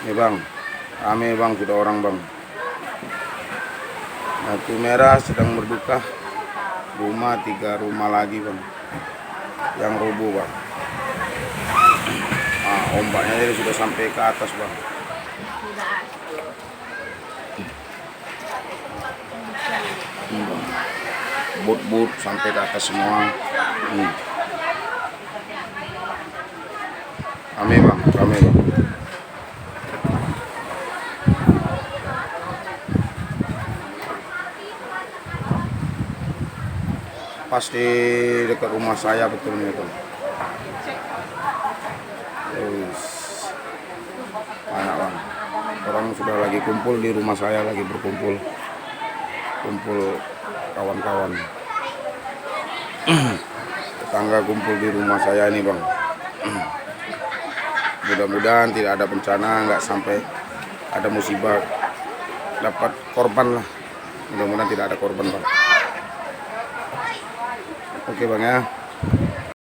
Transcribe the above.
Nih bang, rame bang, sudah orang bang. Lampu merah sedang berduka. Rumah 3 rumah lagi bang, yang roboh bang. Ombaknya ini sudah sampai ke atas bang. Bot sampai ke atas semua. Rame bang, rame bang. Pasti dekat rumah saya betul nih bang. Anak bang, orang sudah lagi kumpul di rumah saya, lagi berkumpul, kawan-kawan. Tetangga kumpul di rumah saya ini bang. Mudah-mudahan tidak ada bencana, nggak sampai ada musibah, dapat korban lah. Mudah-mudahan tidak ada korban bang. Oke bang ya.